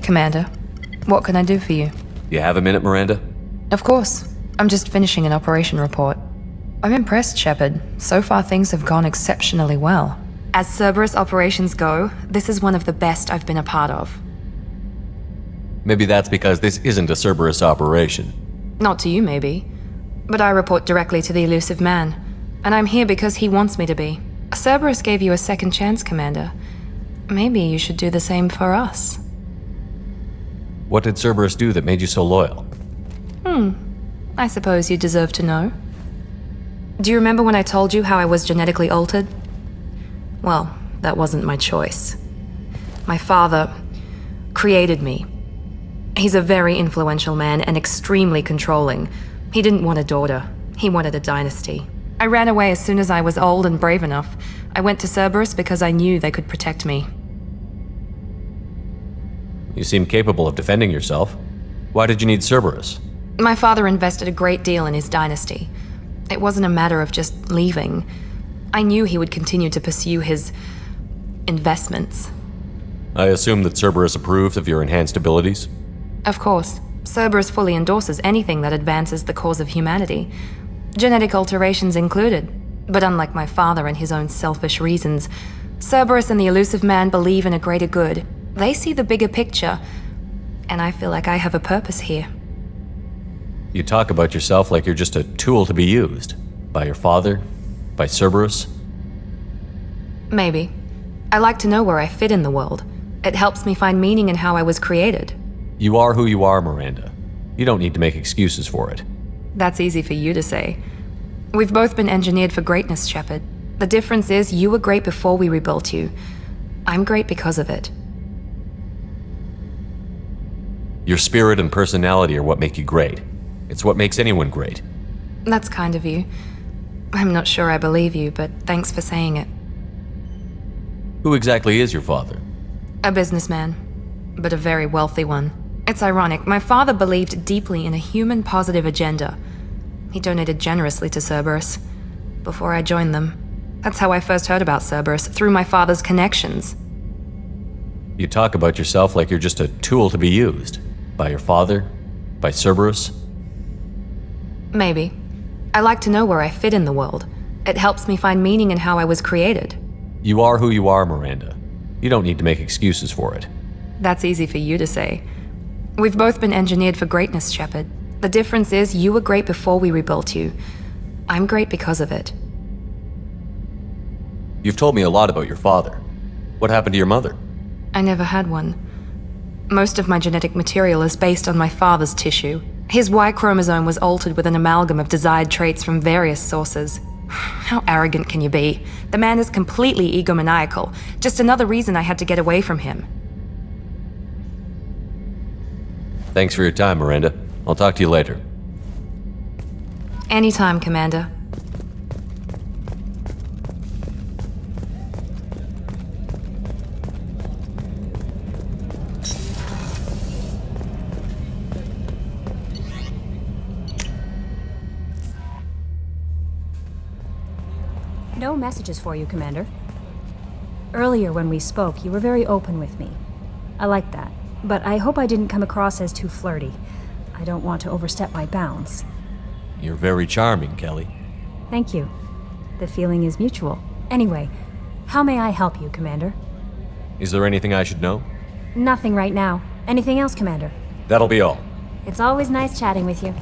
Commander, what can I do for you? You have a minute, Miranda? Of course. I'm just finishing an operation report. I'm impressed, Shepard. So far things have gone exceptionally well. As Cerberus operations go, this is one of the best I've been a part of. Maybe that's because this isn't a Cerberus operation. Not to you, maybe. But I report directly to the elusive man. And I'm here because he wants me to be. Cerberus gave you a second chance, Commander. Maybe you should do the same for us. What did Cerberus do that made you so loyal? I suppose you deserve to know. Do you remember when I told you how I was genetically altered? Well, that wasn't my choice. My father created me. He's a very influential man and extremely controlling. He didn't want a daughter. He wanted a dynasty. I ran away as soon as I was old and brave enough. I went to Cerberus because I knew they could protect me. You seem capable of defending yourself. Why did you need Cerberus? My father invested a great deal in his dynasty. It wasn't a matter of just leaving. I knew he would continue to pursue his investments. I assume that Cerberus approved of your enhanced abilities? Of course. Cerberus fully endorses anything that advances the cause of humanity. Genetic alterations included. But unlike my father and his own selfish reasons, Cerberus and the elusive man believe in a greater good. They see the bigger picture, and I feel like I have a purpose here. You talk about yourself like you're just a tool to be used. By your father? By Cerberus? Maybe. I like to know where I fit in the world. It helps me find meaning in how I was created. You are who you are, Miranda. You don't need to make excuses for it. That's easy for you to say. We've both been engineered for greatness, Shepard. The difference is you were great before we rebuilt you. I'm great because of it. Your spirit and personality are what make you great. It's what makes anyone great. That's kind of you. I'm not sure I believe you, but thanks for saying it. Who exactly is your father? A businessman, but a very wealthy one. It's ironic, my father believed deeply in a human-positive agenda. He donated generously to Cerberus before I joined them. That's how I first heard about Cerberus, through my father's connections. You talk about yourself like you're just a tool to be used. By your father? By Cerberus? Maybe. I like to know where I fit in the world. It helps me find meaning in how I was created. You are who you are, Miranda. You don't need to make excuses for it. That's easy for you to say. We've both been engineered for greatness, Shepard. The difference is you were great before we rebuilt you. I'm great because of it. You've told me a lot about your father. What happened to your mother? I never had one. Most of my genetic material is based on my father's tissue. His Y chromosome was altered with an amalgam of desired traits from various sources. How arrogant can you be? The man is completely egomaniacal. Just another reason I had to get away from him. Thanks for your time, Miranda. I'll talk to you later. Anytime, Commander. No messages for you, Commander. Earlier when we spoke, you were very open with me. I like that, but I hope I didn't come across as too flirty. I don't want to overstep my bounds. You're very charming, Kelly. Thank you. The feeling is mutual. Anyway, how may I help you, Commander? Is there anything I should know? Nothing right now. Anything else, Commander? That'll be all. It's always nice chatting with you.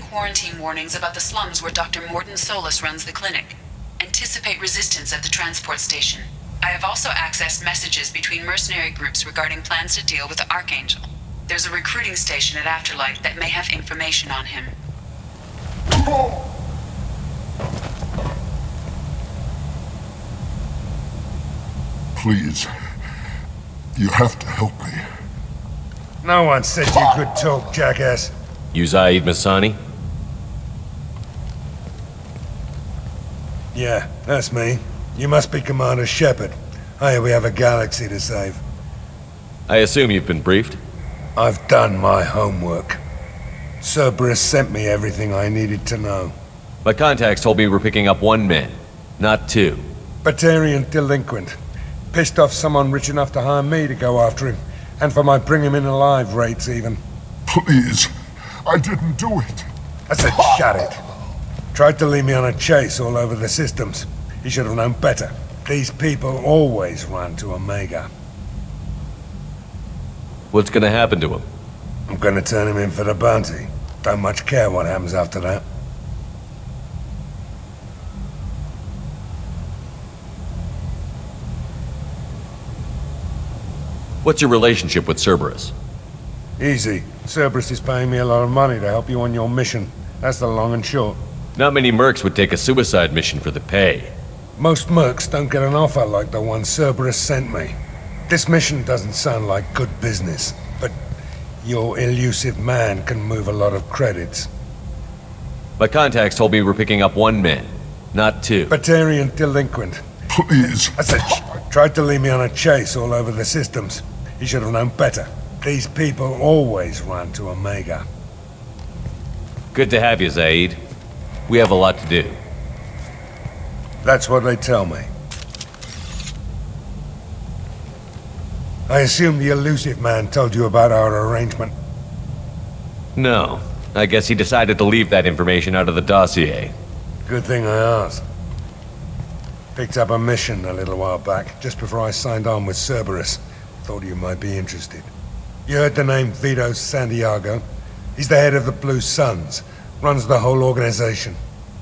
Quarantine warnings about the slums where Dr. Morton Solus runs the clinic. Anticipate resistance at the transport station. I have also accessed messages between mercenary groups regarding plans to deal with the Archangel. There's a recruiting station at Afterlight that may have information on him. Please, you have to help me. No one said you could talk, jackass. You Zaid Masani? Yeah, that's me. You must be Commander Shepard. Hey, we have a galaxy to save. I assume you've been briefed? I've done my homework. Cerberus sent me everything I needed to know. My contacts told me we're picking up 1 man, not 2. Batarian delinquent. Pissed off someone rich enough to hire me to go after him. And for my bring him in alive rates, even. Please, I didn't do it. I said shut it. Tried to lead me on a chase all over the systems. He should have known better. These people always run to Omega. What's gonna happen to him? I'm gonna turn him in for the bounty. Don't much care what happens after that. What's your relationship with Cerberus? Easy. Cerberus is paying me a lot of money to help you on your mission. That's the long and short. Not many mercs would take a suicide mission for the pay. Most mercs don't get an offer like the one Cerberus sent me. This mission doesn't sound like good business, but your elusive man can move a lot of credits. My contacts told me we're picking up 1 man, not 2. Batarian delinquent. Please. I said, tried to lead me on a chase all over the systems. He should have known better. These people always run to Omega. Good to have you, Zaid. We have a lot to do. That's what they tell me. I assume the elusive man told you about our arrangement. No. I guess he decided to leave that information out of the dossier. Good thing I asked. Picked up a mission a little while back, just before I signed on with Cerberus. Thought you might be interested. You heard the name Vito Santiago? He's the head of the Blue Suns, runs the whole organization.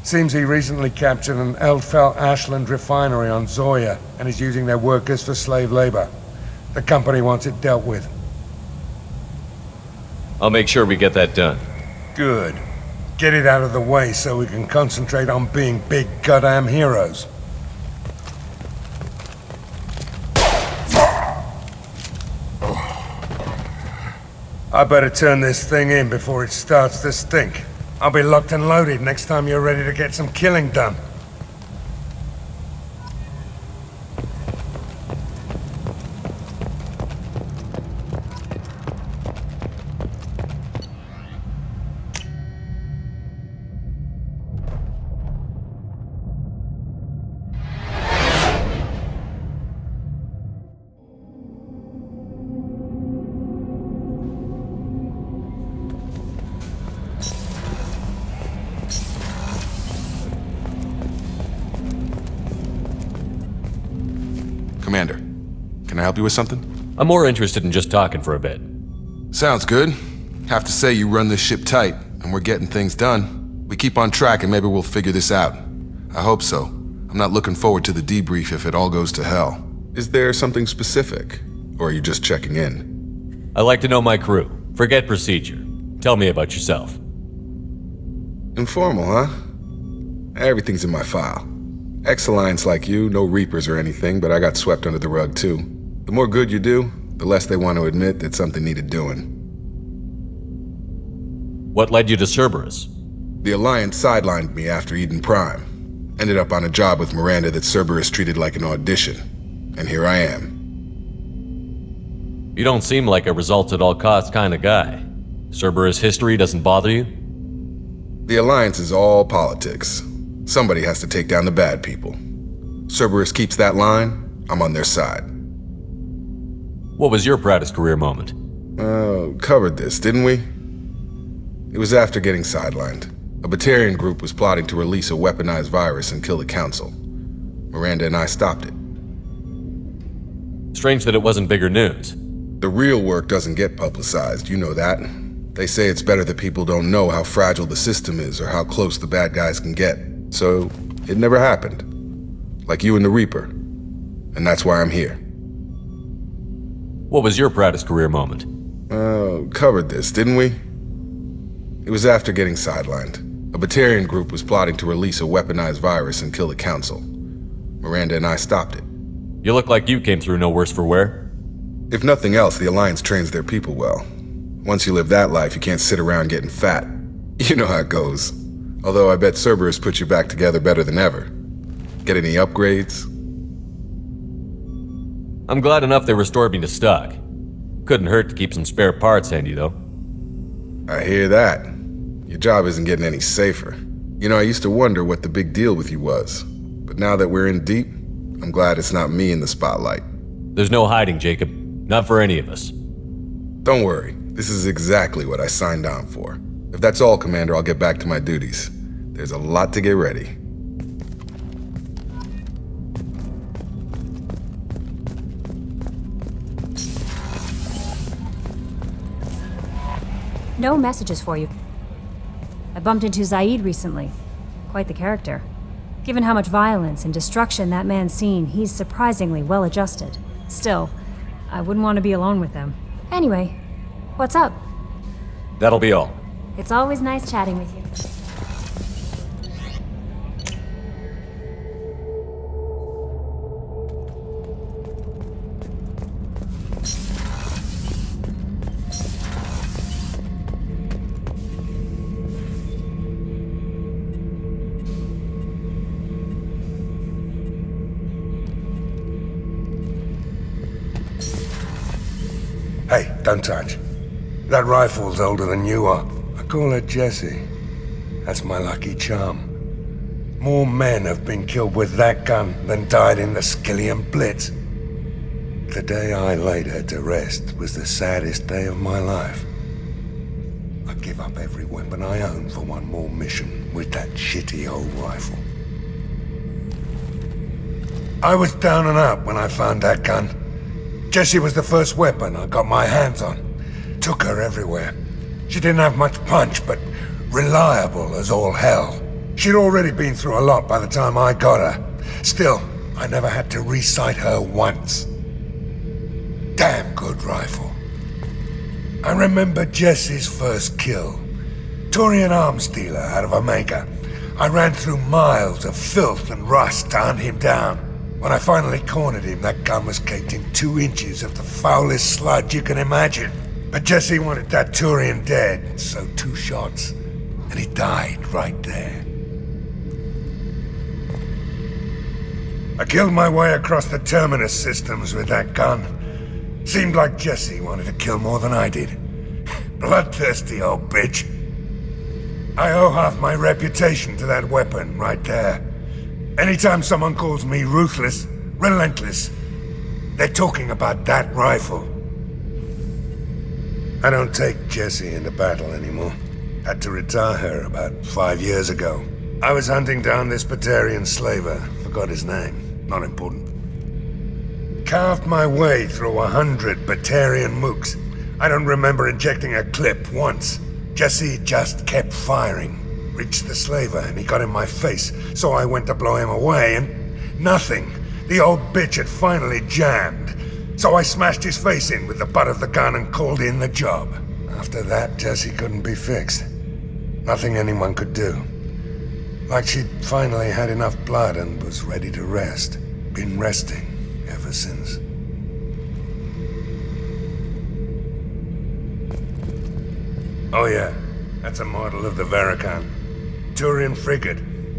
Seems he recently captured an Eldfell Ashland refinery on Zoya and is using their workers for slave labor. The company wants it dealt with. I'll make sure we get that done. Good. Get it out of the way so we can concentrate on being big goddamn heroes. I better turn this thing in before it starts to stink. I'll be locked and loaded next time you're ready to get some killing done. Commander, can I help you with something? I'm more interested in just talking for a bit. Sounds good. Have to say you run this ship tight, and we're getting things done. We keep on track and maybe we'll figure this out. I hope so. I'm not looking forward to the debrief if it all goes to hell. Is there something specific? Or are you just checking in? I like to know my crew. Forget procedure. Tell me about yourself. Informal, huh? Everything's in my file. Ex-Alliance like you, no Reapers or anything, but I got swept under the rug too. The more good you do, the less they want to admit that something needed doing. What led you to Cerberus? The Alliance sidelined me after Eden Prime. Ended up on a job with Miranda that Cerberus treated like an audition. And here I am. You don't seem like a results-at-all-costs kind of guy. Cerberus history doesn't bother you? The Alliance is all politics. Somebody has to take down the bad people. Cerberus keeps that line, I'm on their side. What was your proudest career moment? Covered this, didn't we? It was after getting sidelined. A Batarian group was plotting to release a weaponized virus and kill the Council. Miranda and I stopped it. Strange that it wasn't bigger news. The real work doesn't get publicized, you know that. They say it's better that people don't know how fragile the system is or how close the bad guys can get. So, it never happened. Like you and the Reaper. And that's why I'm here. What was your proudest career moment? Covered this, didn't we? It was after getting sidelined. A Batarian group was plotting to release a weaponized virus and kill the Council. Miranda and I stopped it. You look like you came through no worse for wear. If nothing else, the Alliance trains their people well. Once you live that life, you can't sit around getting fat. You know how it goes. Although I bet Cerberus put you back together better than ever. Get any upgrades? I'm glad enough they restored me to stock. Couldn't hurt to keep some spare parts handy, though. I hear that. Your job isn't getting any safer. You know, I used to wonder what the big deal with you was. But now that we're in deep, I'm glad it's not me in the spotlight. There's no hiding, Jacob. Not for any of us. Don't worry. This is exactly what I signed on for. If that's all, Commander, I'll get back to my duties. There's a lot to get ready. No messages for you. I bumped into Zaid recently. Quite the character. Given how much violence and destruction that man's seen, he's surprisingly well adjusted. Still, I wouldn't want to be alone with him. Anyway, what's up? That'll be all. It's always nice chatting with you. Hey, don't touch. That rifle's older than you are. I call her Jessie. That's my lucky charm. More men have been killed with that gun than died in the Skillian Blitz. The day I laid her to rest was the saddest day of my life. I'd give up every weapon I own for one more mission with that shitty old rifle. I was down and out when I found that gun. Jessie was the first weapon I got my hands on. Took her everywhere. She didn't have much punch, but reliable as all hell. She'd already been through a lot by the time I got her. Still, I never had to re-sight her once. Damn good rifle. I remember Jessie's first kill. Turian arms dealer out of Omega. I ran through miles of filth and rust to hunt him down. When I finally cornered him, that gun was caked in 2 inches of the foulest sludge you can imagine. But Jessie wanted that Turian dead, so 2 shots, and he died right there. I killed my way across the Terminus systems with that gun. Seemed like Jessie wanted to kill more than I did. Bloodthirsty old bitch. I owe half my reputation to that weapon right there. Anytime someone calls me ruthless, relentless, they're talking about that rifle. I don't take Jessie into battle anymore. Had to retire her about 5 years ago. I was hunting down this Batarian slaver. Forgot his name. Not important. Carved my way through 100 Batarian mooks. I don't remember injecting a clip once. Jessie just kept firing. Reached the slaver and he got in my face, so I went to blow him away and nothing. The old bitch had finally jammed. So I smashed his face in with the butt of the gun and called in the job. After that, Jessie couldn't be fixed. Nothing anyone could do. Like she'd finally had enough blood and was ready to rest. Been resting ever since. Oh yeah, that's a model of the Veracon. Turian frigate.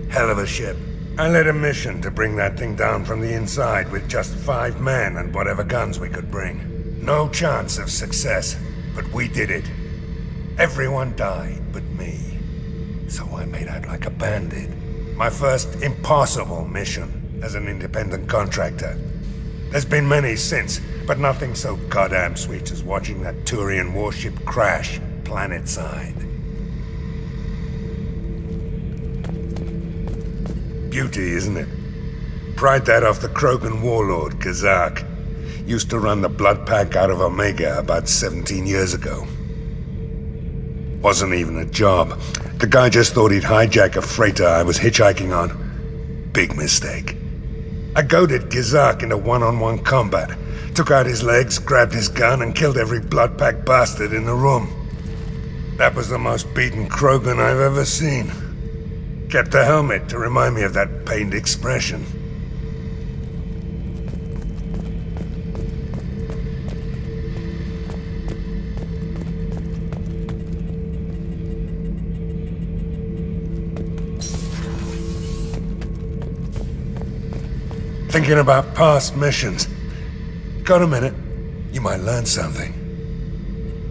Hell of a ship. I led a mission to bring that thing down from the inside with just 5 men and whatever guns we could bring. No chance of success, but we did it. Everyone died but me. So I made out like a bandit. My first impossible mission as an independent contractor. There's been many since, but nothing so goddamn sweet as watching that Turian warship crash planet-side. Beauty, isn't it? Pried that off the Krogan warlord, Kazak. Used to run the blood pack out of Omega about 17 years ago. Wasn't even a job. The guy just thought he'd hijack a freighter I was hitchhiking on. Big mistake. I goaded Kazak into one-on-one combat. Took out his legs, grabbed his gun, and killed every blood pack bastard in the room. That was the most beaten Krogan I've ever seen. Kept the helmet to remind me of that pained expression. Thinking about past missions. Got a minute? You might learn something.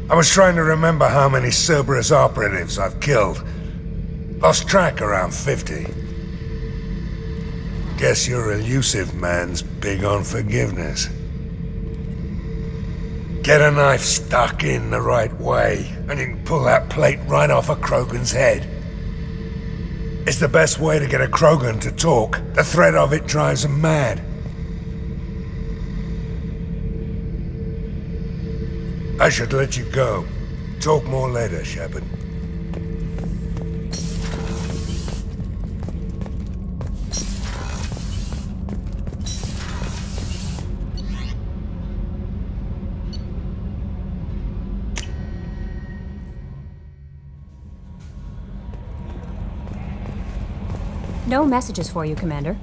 I was trying to remember how many Cerberus operatives I've killed. Lost track around 50. Guess your elusive man's big on forgiveness. Get a knife stuck in the right way, and you can pull that plate right off a Krogan's head. It's the best way to get a Krogan to talk. The threat of it drives them mad. I should let you go. Talk more later, Shepard. No messages for you, Commander.